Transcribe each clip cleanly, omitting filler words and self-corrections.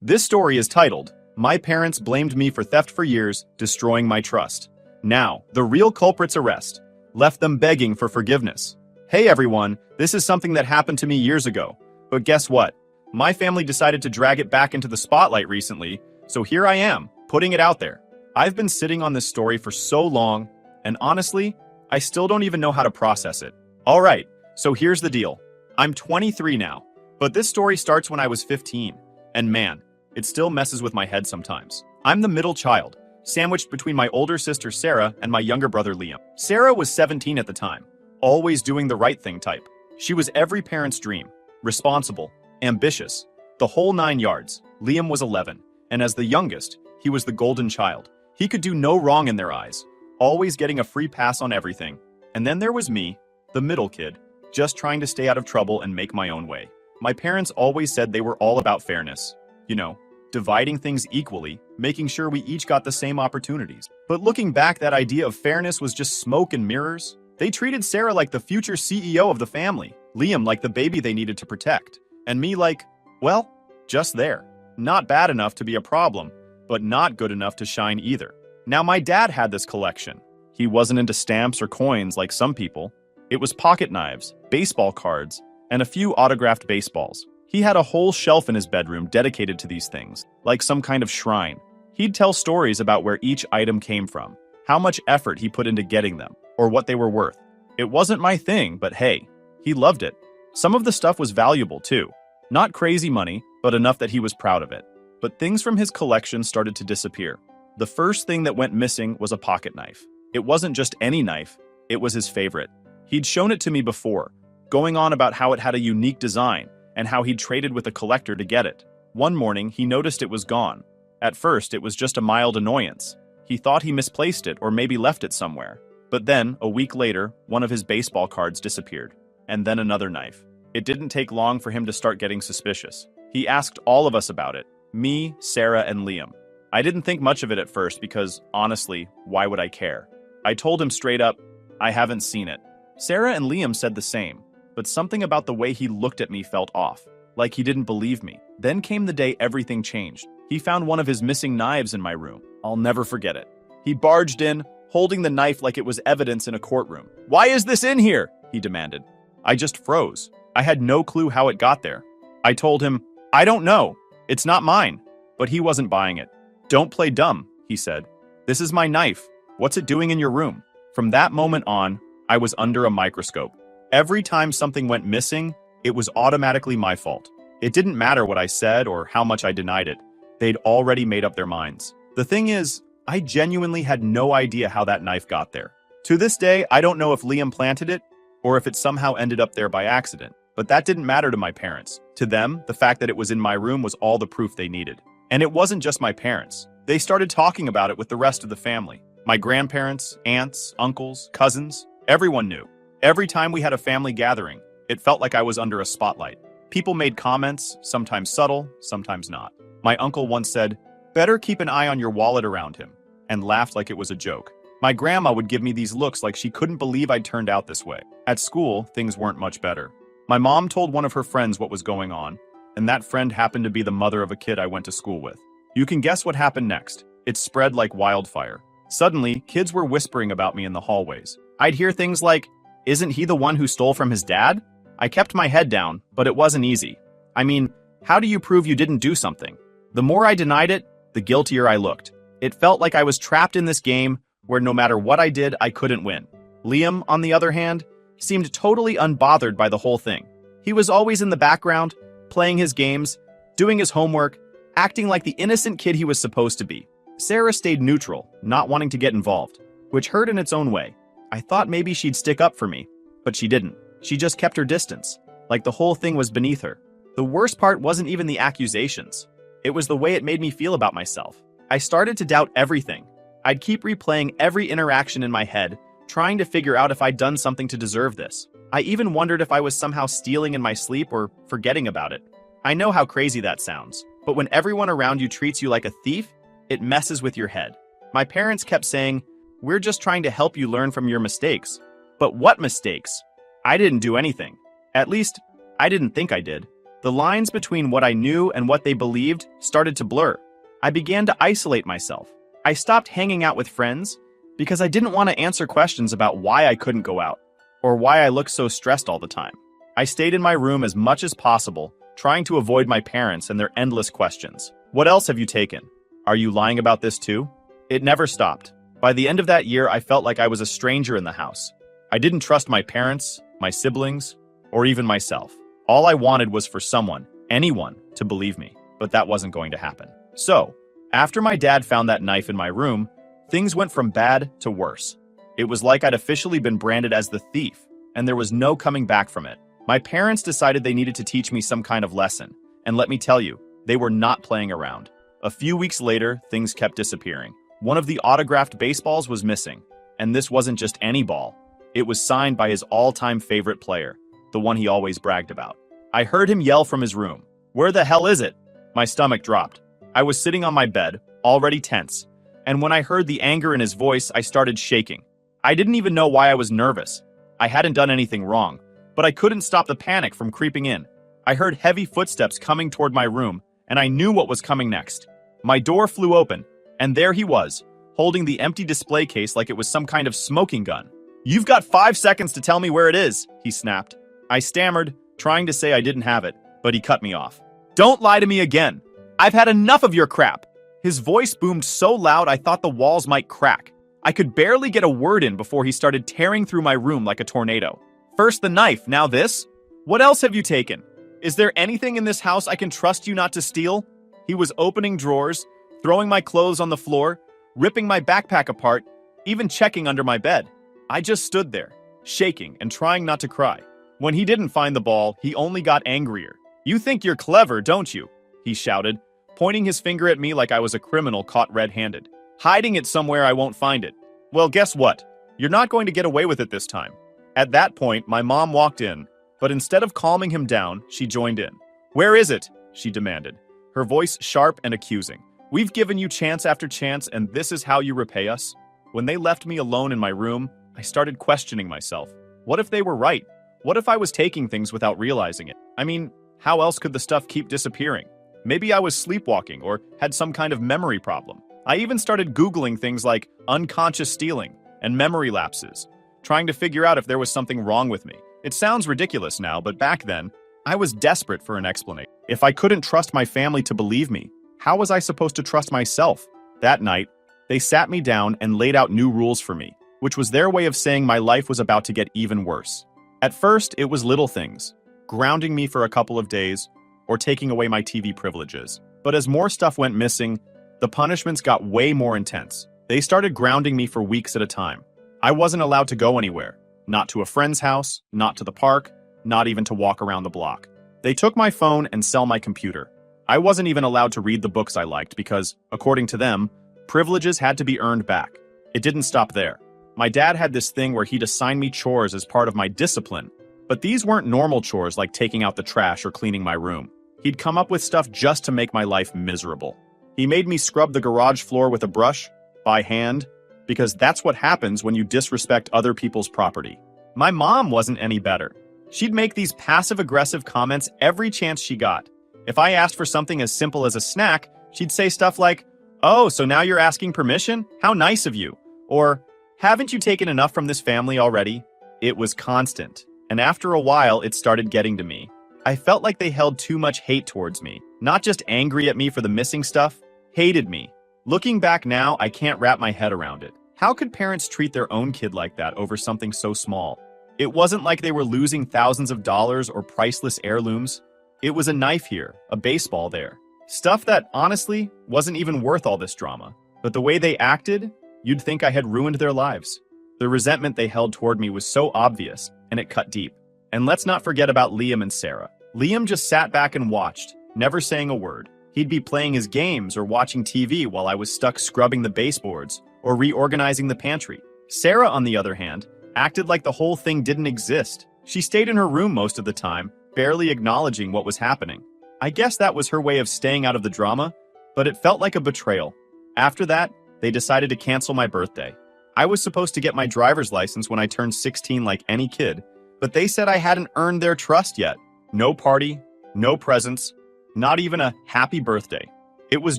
This story is titled, My Parents Blamed Me for Theft for Years, Destroying My Trust. Now, the real culprit's arrest left them begging for forgiveness. Hey everyone, this is something that happened to me years ago. But guess what? My family decided to drag it back into the spotlight recently, so here I am, putting it out there. I've been sitting on this story for so long, and honestly, I still don't even know how to process it. Alright, so here's the deal. I'm 23 now, but this story starts when I was 15, and man, it still messes with my head sometimes. I'm the middle child, sandwiched between my older sister Sarah and my younger brother Liam. Sarah was 17 at the time, always doing the right thing type. She was every parent's dream, responsible, ambitious, the whole 9 yards. Liam was 11, and as the youngest, he was the golden child. He could do no wrong in their eyes, always getting a free pass on everything. And then there was me, the middle kid, just trying to stay out of trouble and make my own way. My parents always said they were all about fairness. You know, dividing things equally, making sure we each got the same opportunities. But looking back, that idea of fairness was just smoke and mirrors. They treated Sarah like the future CEO of the family, Liam like the baby they needed to protect, and me like, well, just there. Not bad enough to be a problem, but not good enough to shine either. Now my dad had this collection. He wasn't into stamps or coins like some people. It was pocket knives, baseball cards, and a few autographed baseballs. He had a whole shelf in his bedroom dedicated to these things, like some kind of shrine. He'd tell stories about where each item came from, how much effort he put into getting them, or what they were worth. It wasn't my thing, but hey, he loved it. Some of the stuff was valuable too. Not crazy money, but enough that he was proud of it. But things from his collection started to disappear. The first thing that went missing was a pocket knife. It wasn't just any knife, it was his favorite. He'd shown it to me before, going on about how it had a unique design, and how he'd traded with a collector to get it. One morning, he noticed it was gone. At first, it was just a mild annoyance. He thought he misplaced it or maybe left it somewhere. But then, a week later, one of his baseball cards disappeared. And then another knife. It didn't take long for him to start getting suspicious. He asked all of us about it. Me, Sarah, and Liam. I didn't think much of it at first because, honestly, why would I care? I told him straight up, I haven't seen it. Sarah and Liam said the same. But something about the way he looked at me felt off, like he didn't believe me. Then came the day everything changed. He found one of his missing knives in my room. I'll never forget it. He barged in, holding the knife like it was evidence in a courtroom. "Why is this in here?" he demanded. I just froze. I had no clue how it got there. I told him, I don't know. It's not mine. But he wasn't buying it. "Don't play dumb," he said. "This is my knife. What's it doing in your room?" From that moment on, I was under a microscope. Every time something went missing, it was automatically my fault. It didn't matter what I said or how much I denied it. They'd already made up their minds. The thing is, I genuinely had no idea how that knife got there. To this day, I don't know if Liam planted it or if it somehow ended up there by accident. But that didn't matter to my parents. To them, the fact that it was in my room was all the proof they needed. And it wasn't just my parents. They started talking about it with the rest of the family. My grandparents, aunts, uncles, cousins, everyone knew. Every time we had a family gathering, it felt like I was under a spotlight. People made comments, sometimes subtle, sometimes not. My uncle once said, "Better keep an eye on your wallet around him," and laughed like it was a joke. My grandma would give me these looks like she couldn't believe I'd turned out this way. At school, things weren't much better. My mom told one of her friends what was going on, and that friend happened to be the mother of a kid I went to school with. You can guess what happened next. It spread like wildfire. Suddenly, kids were whispering about me in the hallways. I'd hear things like, "Isn't he the one who stole from his dad?" I kept my head down, but it wasn't easy. I mean, how do you prove you didn't do something? The more I denied it, the guiltier I looked. It felt like I was trapped in this game where no matter what I did, I couldn't win. Liam, on the other hand, seemed totally unbothered by the whole thing. He was always in the background, playing his games, doing his homework, acting like the innocent kid he was supposed to be. Sarah stayed neutral, not wanting to get involved, which hurt in its own way. I thought maybe she'd stick up for me, but she didn't. She just kept her distance, like the whole thing was beneath her. The worst part wasn't even the accusations. It was the way it made me feel about myself. I started to doubt everything. I'd keep replaying every interaction in my head, trying to figure out if I'd done something to deserve this. I even wondered if I was somehow stealing in my sleep or forgetting about it. I know how crazy that sounds, but when everyone around you treats you like a thief, it messes with your head. My parents kept saying, "We're just trying to help you learn from your mistakes." But what mistakes? I didn't do anything. At least, I didn't think I did. The lines between what I knew and what they believed started to blur. I began to isolate myself. I stopped hanging out with friends because I didn't want to answer questions about why I couldn't go out or why I looked so stressed all the time. I stayed in my room as much as possible, trying to avoid my parents and their endless questions. What else have you taken? Are you lying about this too? It never stopped. By the end of that year, I felt like I was a stranger in the house. I didn't trust my parents, my siblings, or even myself. All I wanted was for someone, anyone, to believe me, but that wasn't going to happen. So, after my dad found that knife in my room, things went from bad to worse. It was like I'd officially been branded as the thief, and there was no coming back from it. My parents decided they needed to teach me some kind of lesson, and let me tell you, they were not playing around. A few weeks later, things kept disappearing. One of the autographed baseballs was missing, and this wasn't just any ball. It was signed by his all-time favorite player, the one he always bragged about. I heard him yell from his room, "Where the hell is it?" My stomach dropped. I was sitting on my bed, already tense, and when I heard the anger in his voice, I started shaking. I didn't even know why I was nervous. I hadn't done anything wrong, but I couldn't stop the panic from creeping in. I heard heavy footsteps coming toward my room, and I knew what was coming next. My door flew open, and there he was, holding the empty display case like it was some kind of smoking gun. "You've got 5 seconds to tell me where it is," he snapped. I stammered, trying to say I didn't have it, but he cut me off. "Don't lie to me again. I've had enough of your crap." His voice boomed so loud I thought the walls might crack. I could barely get a word in before he started tearing through my room like a tornado. "First the knife, now this? What else have you taken? Is there anything in this house I can trust you not to steal?" He was opening drawers, throwing my clothes on the floor, ripping my backpack apart, even checking under my bed. I just stood there, shaking and trying not to cry. When he didn't find the ball, he only got angrier. "You think you're clever, don't you?" he shouted, pointing his finger at me like I was a criminal caught red-handed. "Hiding it somewhere I won't find it. Well, guess what? You're not going to get away with it this time." At that point, my mom walked in, but instead of calming him down, she joined in. "Where is it?" she demanded, her voice sharp and accusing. "We've given you chance after chance, and this is how you repay us?" When they left me alone in my room, I started questioning myself. What if they were right? What if I was taking things without realizing it? I mean, how else could the stuff keep disappearing? Maybe I was sleepwalking or had some kind of memory problem. I even started Googling things like unconscious stealing and memory lapses, trying to figure out if there was something wrong with me. It sounds ridiculous now, but back then, I was desperate for an explanation. If I couldn't trust my family to believe me, how was I supposed to trust myself? That night, they sat me down and laid out new rules for me, which was their way of saying my life was about to get even worse. At first, it was little things, grounding me for a couple of days, or taking away my TV privileges. But as more stuff went missing, the punishments got way more intense. They started grounding me for weeks at a time. I wasn't allowed to go anywhere, not to a friend's house, not to the park, not even to walk around the block. They took my phone and sell my computer. I wasn't even allowed to read the books I liked because, according to them, privileges had to be earned back. It didn't stop there. My dad had this thing where he'd assign me chores as part of my discipline, but these weren't normal chores like taking out the trash or cleaning my room. He'd come up with stuff just to make my life miserable. He made me scrub the garage floor with a brush, by hand, because that's what happens when you disrespect other people's property. My mom wasn't any better. She'd make these passive-aggressive comments every chance she got. If I asked for something as simple as a snack, she'd say stuff like, "Oh, so now you're asking permission? How nice of you." Or, "Haven't you taken enough from this family already?" It was constant, and after a while, it started getting to me. I felt like they held too much hate towards me, not just angry at me for the missing stuff, hated me. Looking back now, I can't wrap my head around it. How could parents treat their own kid like that over something so small? It wasn't like they were losing thousands of dollars or priceless heirlooms. It was a knife here, a baseball there. Stuff that, honestly, wasn't even worth all this drama. But the way they acted, you'd think I had ruined their lives. The resentment they held toward me was so obvious, and it cut deep. And let's not forget about Liam and Sarah. Liam just sat back and watched, never saying a word. He'd be playing his games or watching TV while I was stuck scrubbing the baseboards or reorganizing the pantry. Sarah, on the other hand, acted like the whole thing didn't exist. She stayed in her room most of the time, barely acknowledging what was happening. I guess that was her way of staying out of the drama, but it felt like a betrayal. After that, they decided to cancel my birthday. I was supposed to get my driver's license when I turned 16 like any kid, but they said I hadn't earned their trust yet. No party, No presents, not even a happy birthday. It was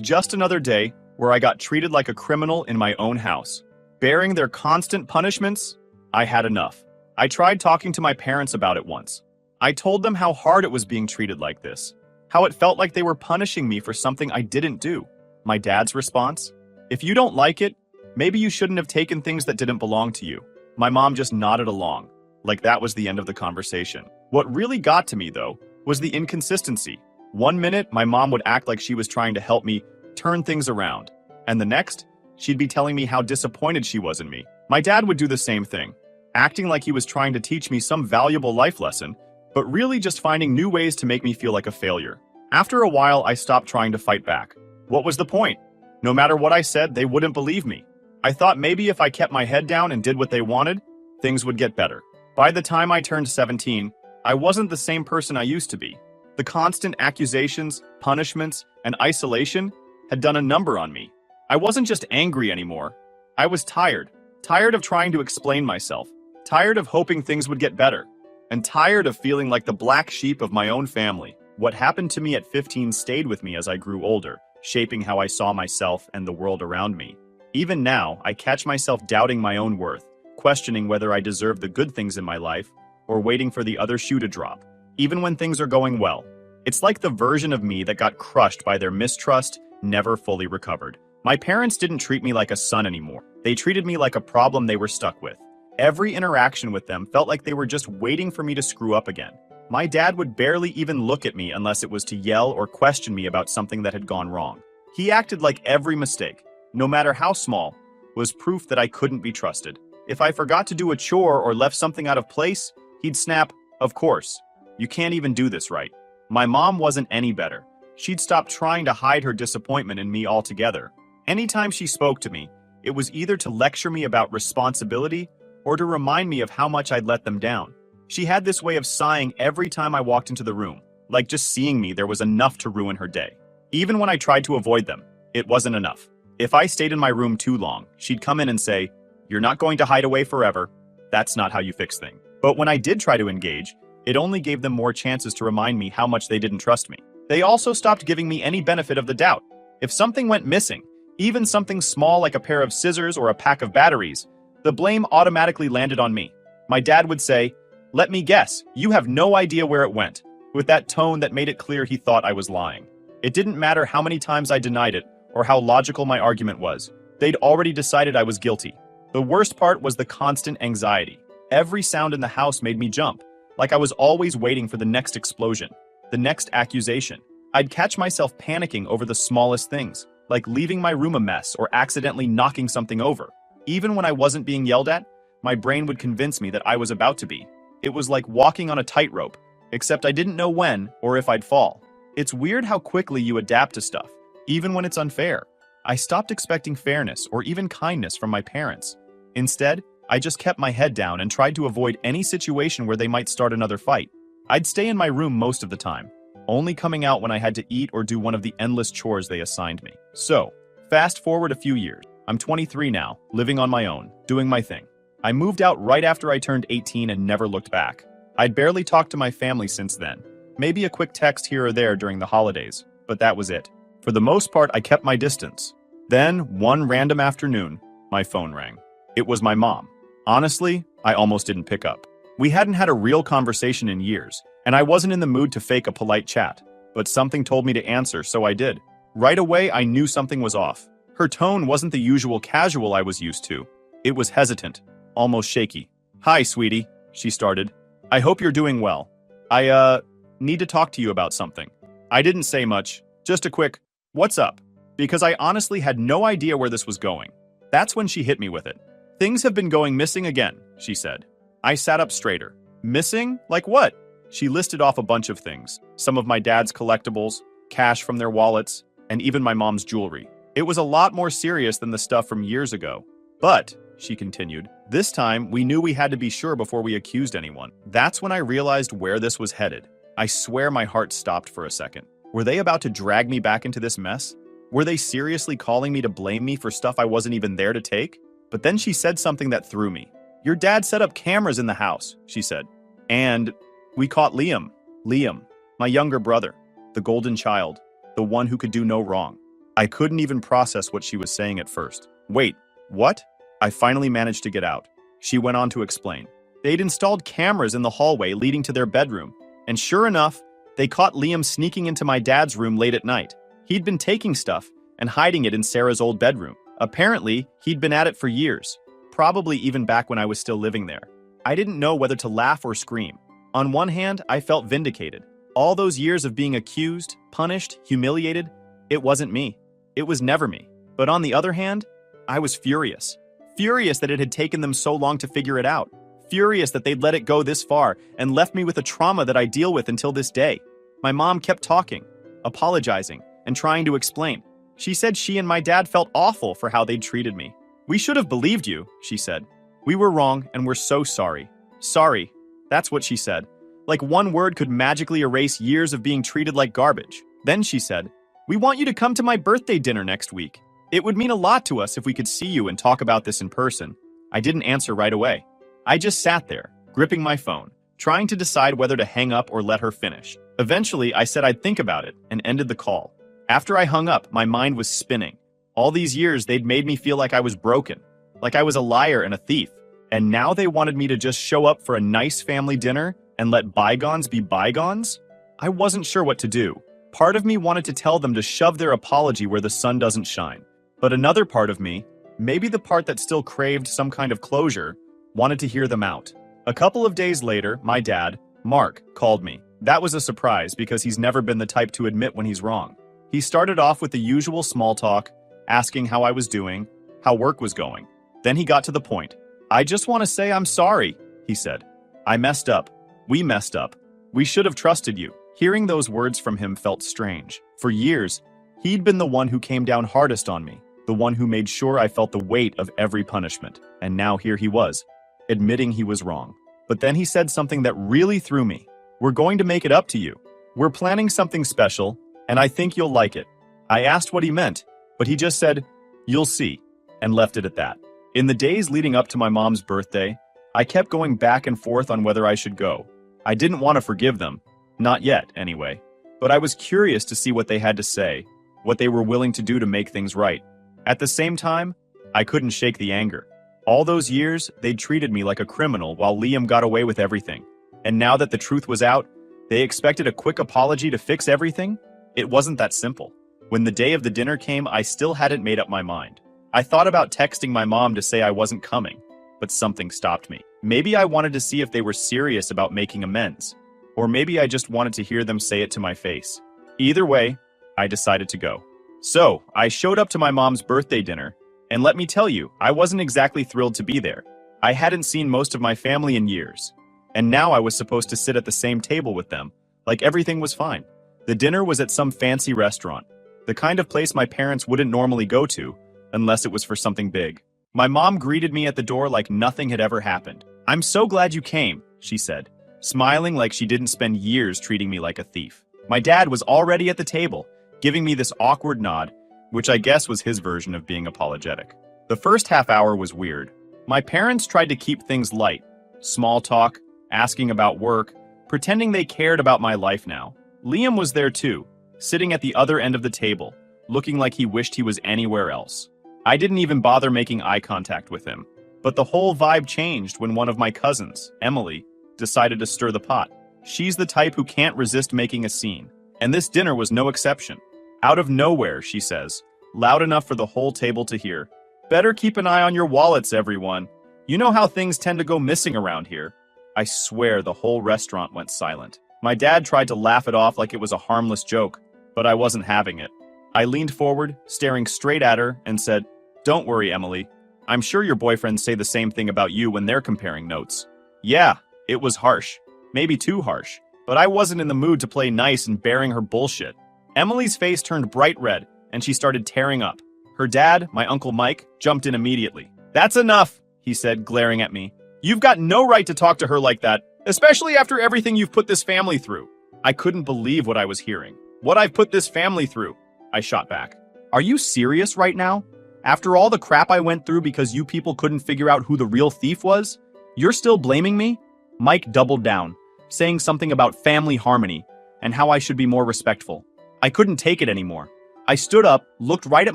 just another day where I got treated like a criminal in my own house. Bearing their constant punishments, I had enough. I tried talking to my parents about it once. I told them how hard it was being treated like this, how it felt like they were punishing me for something I didn't do. My dad's response? If you don't like it, maybe you shouldn't have taken things that didn't belong to you. My mom just nodded along, like that was the end of the conversation. What really got to me, though, was the inconsistency. One minute, my mom would act like she was trying to help me turn things around, and the next, she'd be telling me how disappointed she was in me. My dad would do the same thing, acting like he was trying to teach me some valuable life lesson, but really just finding new ways to make me feel like a failure. After a while, I stopped trying to fight back. What was the point? No matter what I said, they wouldn't believe me. I thought maybe if I kept my head down and did what they wanted, things would get better. By the time I turned 17, I wasn't the same person I used to be. The constant accusations, punishments, and isolation had done a number on me. I wasn't just angry anymore. I was tired. Tired of trying to explain myself. Tired of hoping things would get better. And tired of feeling like the black sheep of my own family. What happened to me at 15 stayed with me as I grew older, shaping how I saw myself and the world around me. Even now, I catch myself doubting my own worth, questioning whether I deserve the good things in my life, or waiting for the other shoe to drop, even when things are going well. It's like the version of me that got crushed by their mistrust, never fully recovered. My parents didn't treat me like a son anymore. They treated me like a problem they were stuck with. Every interaction with them felt like they were just waiting for me to screw up again. My dad would barely even look at me unless it was to yell or question me about something that had gone wrong. He acted like every mistake, no matter how small, was proof that I couldn't be trusted. If I forgot to do a chore or left something out of place, he'd snap, "Of course. You can't even do this right." My mom wasn't any better. She'd stopped trying to hide her disappointment in me altogether. Anytime she spoke to me, it was either to lecture me about responsibility or to remind me of how much I'd let them down. She had this way of sighing every time I walked into the room, like just seeing me there was enough to ruin her day. Even when I tried to avoid them, it wasn't enough. If I stayed in my room too long, she'd come in and say, "You're not going to hide away forever. That's not how you fix things." But when I did try to engage, it only gave them more chances to remind me how much they didn't trust me. They also stopped giving me any benefit of the doubt. If something went missing, even something small like a pair of scissors or a pack of batteries, the blame automatically landed on me. My dad would say, "Let me guess, you have no idea where it went," with that tone that made it clear he thought I was lying. It didn't matter how many times I denied it or how logical my argument was. They'd already decided I was guilty. The worst part was the constant anxiety. Every sound in the house made me jump, like I was always waiting for the next explosion, the next accusation. I'd catch myself panicking over the smallest things, like leaving my room a mess or accidentally knocking something over. Even when I wasn't being yelled at, my brain would convince me that I was about to be. It was like walking on a tightrope, except I didn't know when or if I'd fall. It's weird how quickly you adapt to stuff, even when it's unfair. I stopped expecting fairness or even kindness from my parents. Instead, I just kept my head down and tried to avoid any situation where they might start another fight. I'd stay in my room most of the time, only coming out when I had to eat or do one of the endless chores they assigned me. So, fast forward a few years. I'm 23 now, living on my own, doing my thing. I moved out right after I turned 18 and never looked back. I'd barely talked to my family since then. Maybe a quick text here or there during the holidays, but that was it. For the most part, I kept my distance. Then, one random afternoon, my phone rang. It was my mom. Honestly, I almost didn't pick up. We hadn't had a real conversation in years, and I wasn't in the mood to fake a polite chat, but something told me to answer, so I did. Right away, I knew something was off. Her tone wasn't the usual casual I was used to. It was hesitant, almost shaky. "Hi, sweetie," she started. "I hope you're doing well. I need to talk to you about something." I didn't say much, just a quick, "What's up?" because I honestly had no idea where this was going. That's when she hit me with it. "Things have been going missing again," she said. I sat up straighter. "Missing? Like what?" She listed off a bunch of things. Some of my dad's collectibles, cash from their wallets, and even my mom's jewelry. It was a lot more serious than the stuff from years ago. "But," she continued, "this time we knew we had to be sure before we accused anyone." That's when I realized where this was headed. I swear my heart stopped for a second. Were they about to drag me back into this mess? Were they seriously calling me to blame me for stuff I wasn't even there to take? But then she said something that threw me. "Your dad set up cameras in the house," she said. "And we caught Liam." Liam. My younger brother, the golden child, the one who could do no wrong. I couldn't even process what she was saying at first. Wait, what? I finally managed to get out. She went on to explain. They'd installed cameras in the hallway leading to their bedroom, and sure enough, they caught Liam sneaking into my dad's room late at night. He'd been taking stuff and hiding it in Sarah's old bedroom. Apparently, he'd been at it for years, probably even back when I was still living there. I didn't know whether to laugh or scream. On one hand, I felt vindicated. All those years of being accused, punished, humiliated, it wasn't me. It was never me. But on the other hand, I was furious. Furious that it had taken them so long to figure it out. Furious that they'd let it go this far and left me with a trauma that I deal with until this day. My mom kept talking, apologizing, and trying to explain. She said she and my dad felt awful for how they'd treated me. We should have believed you, she said. We were wrong and we're so sorry. Sorry. That's what she said. Like one word could magically erase years of being treated like garbage. Then she said, we want you to come to my birthday dinner next week. It would mean a lot to us if we could see you and talk about this in person. I didn't answer right away. I just sat there, gripping my phone, trying to decide whether to hang up or let her finish. Eventually, I said I'd think about it and ended the call. After I hung up, my mind was spinning. All these years, they'd made me feel like I was broken, like I was a liar and a thief. And now they wanted me to just show up for a nice family dinner and let bygones be bygones? I wasn't sure what to do. Part of me wanted to tell them to shove their apology where the sun doesn't shine. But another part of me, maybe the part that still craved some kind of closure, wanted to hear them out. A couple of days later, my dad, Mark, called me. That was a surprise because he's never been the type to admit when he's wrong. He started off with the usual small talk, asking how I was doing, how work was going. Then he got to the point. I just want to say I'm sorry, he said. I messed up. We messed up. We should have trusted you. Hearing those words from him felt strange. For years, he'd been the one who came down hardest on me, the one who made sure I felt the weight of every punishment. And now here he was, admitting he was wrong. But then he said something that really threw me. We're going to make it up to you. We're planning something special, and I think you'll like it. I asked what he meant, but he just said, you'll see, and left it at that. In the days leading up to my mom's birthday, I kept going back and forth on whether I should go. I didn't want to forgive them. Not yet, anyway. But I was curious to see what they had to say, what they were willing to do to make things right. At the same time, I couldn't shake the anger. All those years, they'd treated me like a criminal while Liam got away with everything. And now that the truth was out, they expected a quick apology to fix everything? It wasn't that simple. When the day of the dinner came, I still hadn't made up my mind. I thought about texting my mom to say I wasn't coming, but something stopped me. Maybe I wanted to see if they were serious about making amends. Or maybe I just wanted to hear them say it to my face. Either way, I decided to go. So, I showed up to my mom's birthday dinner, and let me tell you, I wasn't exactly thrilled to be there. I hadn't seen most of my family in years, and now I was supposed to sit at the same table with them, like everything was fine. The dinner was at some fancy restaurant, the kind of place my parents wouldn't normally go to, unless it was for something big. My mom greeted me at the door like nothing had ever happened. I'm so glad you came, she said, smiling like she didn't spend years treating me like a thief. My dad was already at the table, giving me this awkward nod, which I guess was his version of being apologetic. The first half hour was weird. My parents tried to keep things light. Small talk, asking about work, pretending they cared about my life now. Liam was there too, sitting at the other end of the table, looking like he wished he was anywhere else. I didn't even bother making eye contact with him. But the whole vibe changed when one of my cousins, Emily, decided to stir the pot. She's the type who can't resist making a scene, and this dinner was no exception. Out of nowhere, she says, loud enough for the whole table to hear, "Better keep an eye on your wallets, everyone. You know how things tend to go missing around here." I swear the whole restaurant went silent. My dad tried to laugh it off like it was a harmless joke, but I wasn't having it. I leaned forward, staring straight at her, and said, "Don't worry, Emily. I'm sure your boyfriends say the same thing about you when they're comparing notes." Yeah, it was harsh. Maybe too harsh. But I wasn't in the mood to play nice and bearing her bullshit. Emily's face turned bright red, and she started tearing up. Her dad, my Uncle Mike, jumped in immediately. "That's enough," he said, glaring at me. "You've got no right to talk to her like that, especially after everything you've put this family through." I couldn't believe what I was hearing. "What I've put this family through," I shot back. "Are you serious right now? After all the crap I went through because you people couldn't figure out who the real thief was? You're still blaming me?" Mike doubled down, saying something about family harmony, and how I should be more respectful. I couldn't take it anymore. I stood up, looked right at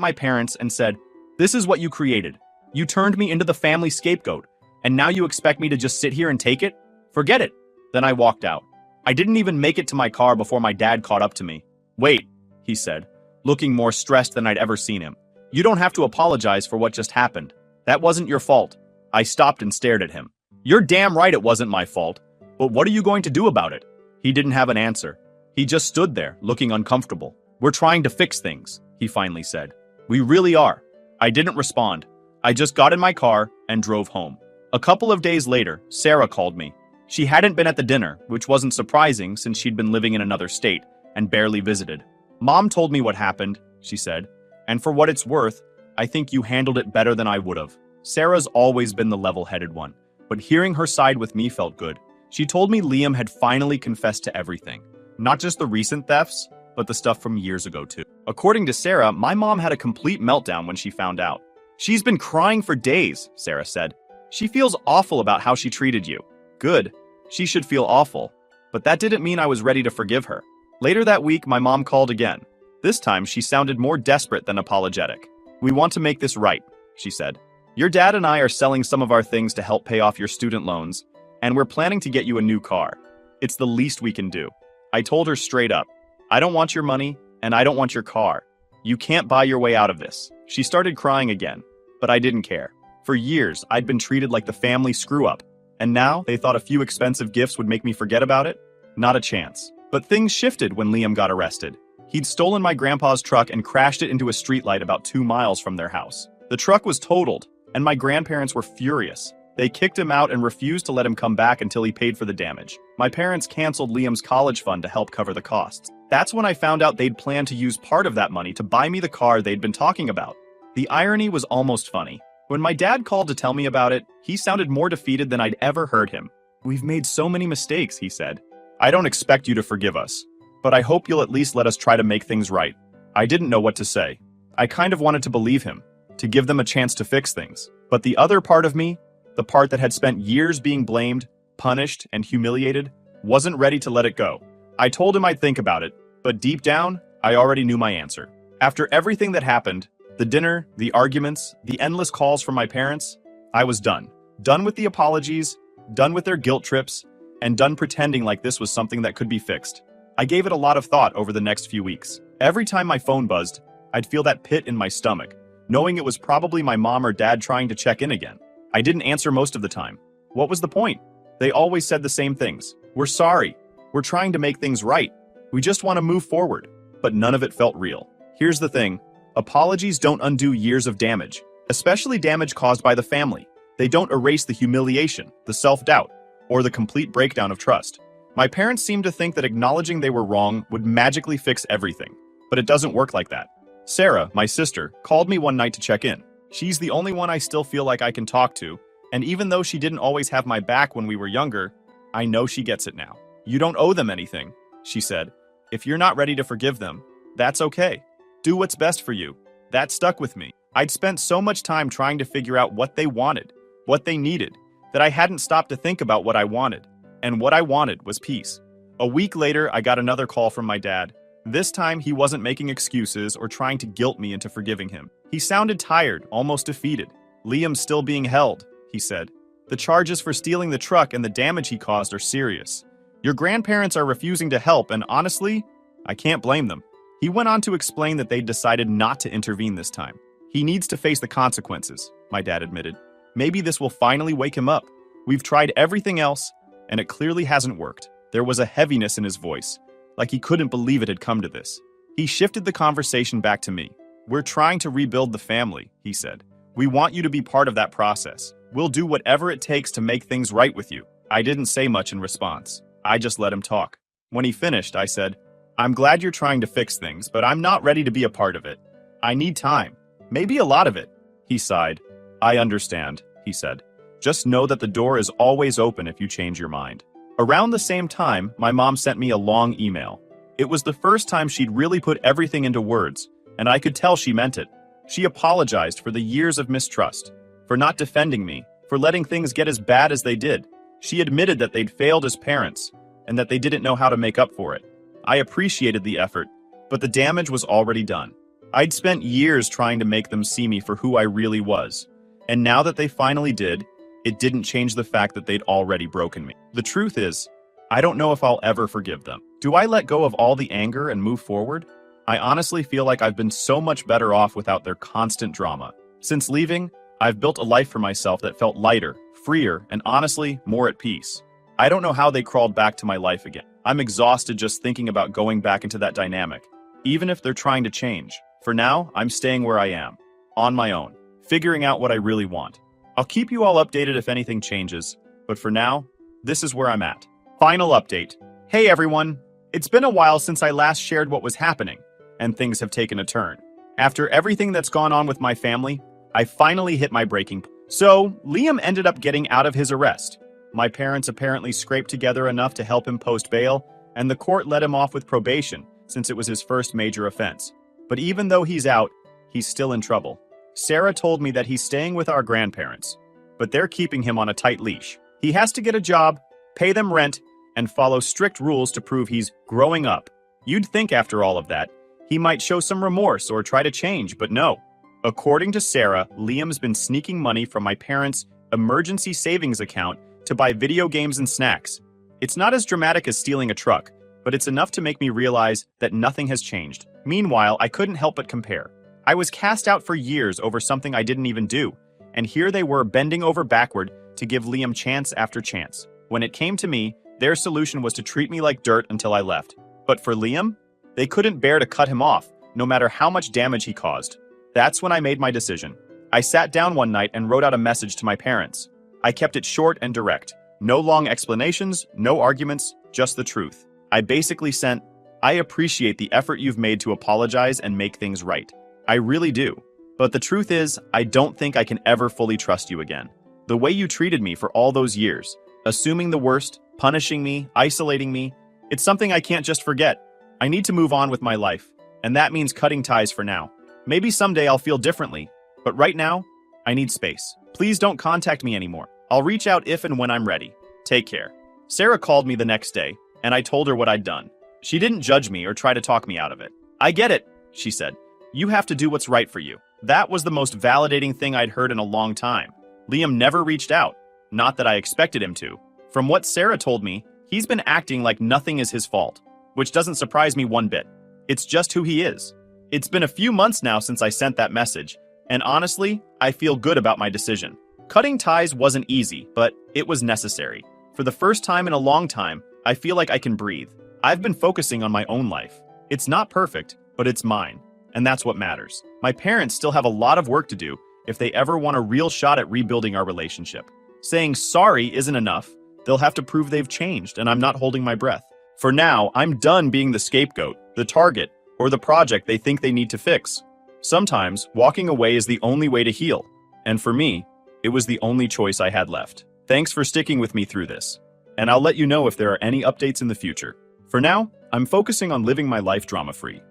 my parents, and said, "This is what you created. You turned me into the family scapegoat, and now you expect me to just sit here and take it? Forget it." Then I walked out. I didn't even make it to my car before my dad caught up to me. "Wait," he said, looking more stressed than I'd ever seen him. "You don't have to apologize for what just happened. That wasn't your fault." I stopped and stared at him. "You're damn right it wasn't my fault. But what are you going to do about it?" He didn't have an answer. He just stood there, looking uncomfortable. "We're trying to fix things," he finally said. "We really are." I didn't respond. I just got in my car and drove home. A couple of days later, Sarah called me. She hadn't been at the dinner, which wasn't surprising since she'd been living in another state and barely visited. "Mom told me what happened," she said, "and for what it's worth, I think you handled it better than I would have." Sarah's always been the level-headed one, but hearing her side with me felt good. She told me Liam had finally confessed to everything, not just the recent thefts, but the stuff from years ago too. According to Sarah, my mom had a complete meltdown when she found out. "She's been crying for days," Sarah said. "She feels awful about how she treated you." Good. She should feel awful. But that didn't mean I was ready to forgive her. Later that week, my mom called again. This time, she sounded more desperate than apologetic. "We want to make this right," she said. "Your dad and I are selling some of our things to help pay off your student loans, and we're planning to get you a new car. It's the least we can do." I told her straight up, "I don't want your money, and I don't want your car. You can't buy your way out of this." She started crying again, but I didn't care. For years, I'd been treated like the family screw-up. And now, they thought a few expensive gifts would make me forget about it? Not a chance. But things shifted when Liam got arrested. He'd stolen my grandpa's truck and crashed it into a streetlight about 2 miles from their house. The truck was totaled, and my grandparents were furious. They kicked him out and refused to let him come back until he paid for the damage. My parents canceled Liam's college fund to help cover the costs. That's when I found out they'd planned to use part of that money to buy me the car they'd been talking about. The irony was almost funny. When my dad called to tell me about it, he sounded more defeated than I'd ever heard him. "We've made so many mistakes," he said. "I don't expect you to forgive us, but I hope you'll at least let us try to make things right." I didn't know what to say. I kind of wanted to believe him, to give them a chance to fix things. But the other part of me, the part that had spent years being blamed, punished, and humiliated, wasn't ready to let it go. I told him I'd think about it, but deep down, I already knew my answer. After everything that happened, the dinner, the arguments, the endless calls from my parents, I was done. Done with the apologies, done with their guilt trips, and done pretending like this was something that could be fixed. I gave it a lot of thought over the next few weeks. Every time my phone buzzed, I'd feel that pit in my stomach, knowing it was probably my mom or dad trying to check in again. I didn't answer most of the time. What was the point? They always said the same things. "We're sorry. We're trying to make things right. We just want to move forward." But none of it felt real. Here's the thing. Apologies don't undo years of damage, especially damage caused by the family. They don't erase the humiliation, the self-doubt, or the complete breakdown of trust. My parents seemed to think that acknowledging they were wrong would magically fix everything, but it doesn't work like that. Sarah, my sister, called me one night to check in. She's the only one I still feel like I can talk to, and even though she didn't always have my back when we were younger, I know she gets it now. "You don't owe them anything," she said. "If you're not ready to forgive them, that's okay. Do what's best for you." That stuck with me. I'd spent so much time trying to figure out what they wanted, what they needed, that I hadn't stopped to think about what I wanted. And what I wanted was peace. A week later, I got another call from my dad. This time, he wasn't making excuses or trying to guilt me into forgiving him. He sounded tired, almost defeated. "Liam's still being held," he said. "The charges for stealing the truck and the damage he caused are serious. Your grandparents are refusing to help, and honestly, I can't blame them." He went on to explain that they'd decided not to intervene this time. "He needs to face the consequences," my dad admitted. "Maybe this will finally wake him up. We've tried everything else, and it clearly hasn't worked." There was a heaviness in his voice, like he couldn't believe it had come to this. He shifted the conversation back to me. "We're trying to rebuild the family," he said. "We want you to be part of that process. We'll do whatever it takes to make things right with you." I didn't say much in response. I just let him talk. When he finished, I said, "I'm glad you're trying to fix things, but I'm not ready to be a part of it. I need time. Maybe a lot of it." He sighed. "I understand," he said. "Just know that the door is always open if you change your mind." Around the same time, my mom sent me a long email. It was the first time she'd really put everything into words, and I could tell she meant it. She apologized for the years of mistrust, for not defending me, for letting things get as bad as they did. She admitted that they'd failed as parents, and that they didn't know how to make up for it. I appreciated the effort, but the damage was already done. I'd spent years trying to make them see me for who I really was, and now that they finally did, it didn't change the fact that they'd already broken me. The truth is, I don't know if I'll ever forgive them. Do I let go of all the anger and move forward? I honestly feel like I've been so much better off without their constant drama. Since leaving, I've built a life for myself that felt lighter, freer, and honestly, more at peace. I don't know how they crawled back to my life again. I'm exhausted just thinking about going back into that dynamic, even if they're trying to change. For now, I'm staying where I am, on my own, figuring out what I really want. I'll keep you all updated if anything changes, but for now, this is where I'm at. Final update. Hey everyone! It's been a while since I last shared what was happening, and things have taken a turn. After everything that's gone on with my family, I finally hit my breaking point. So, Liam ended up getting out of his arrest. My parents apparently scraped together enough to help him post bail, and the court let him off with probation since it was his first major offense. But even though he's out, he's still in trouble. Sarah told me that he's staying with our grandparents, but they're keeping him on a tight leash. He has to get a job, pay them rent, and follow strict rules to prove he's growing up. You'd think after all of that, he might show some remorse or try to change, but no. According to Sarah, Liam's been sneaking money from my parents' emergency savings account to buy video games and snacks. It's not as dramatic as stealing a truck, but it's enough to make me realize that nothing has changed. Meanwhile, I couldn't help but compare. I was cast out for years over something I didn't even do, and here they were bending over backward to give Liam chance after chance. When it came to me, their solution was to treat me like dirt until I left. But for Liam, they couldn't bear to cut him off, no matter how much damage he caused. That's when I made my decision. I sat down one night and wrote out a message to my parents. I kept it short and direct. No long explanations, no arguments, just the truth. I basically sent, "I appreciate the effort you've made to apologize and make things right. I really do. But the truth is, I don't think I can ever fully trust you again. The way you treated me for all those years, assuming the worst, punishing me, isolating me, it's something I can't just forget. I need to move on with my life, and that means cutting ties for now. Maybe someday I'll feel differently, but right now, I need space. Please don't contact me anymore. I'll reach out if and when I'm ready. Take care." Sarah called me the next day, and I told her what I'd done. She didn't judge me or try to talk me out of it. "I get it," she said. "You have to do what's right for you." That was the most validating thing I'd heard in a long time. Liam never reached out. Not that I expected him to. From what Sarah told me, he's been acting like nothing is his fault, which doesn't surprise me one bit. It's just who he is. It's been a few months now since I sent that message, and honestly, I feel good about my decision. Cutting ties wasn't easy, but it was necessary. For the first time in a long time, I feel like I can breathe. I've been focusing on my own life. It's not perfect, but it's mine, and that's what matters. My parents still have a lot of work to do if they ever want a real shot at rebuilding our relationship. Saying sorry isn't enough. They'll have to prove they've changed, and I'm not holding my breath. For now, I'm done being the scapegoat, the target, or the project they think they need to fix. Sometimes, walking away is the only way to heal, and for me, it was the only choice I had left. Thanks for sticking with me through this, and I'll let you know if there are any updates in the future. For now, I'm focusing on living my life drama-free.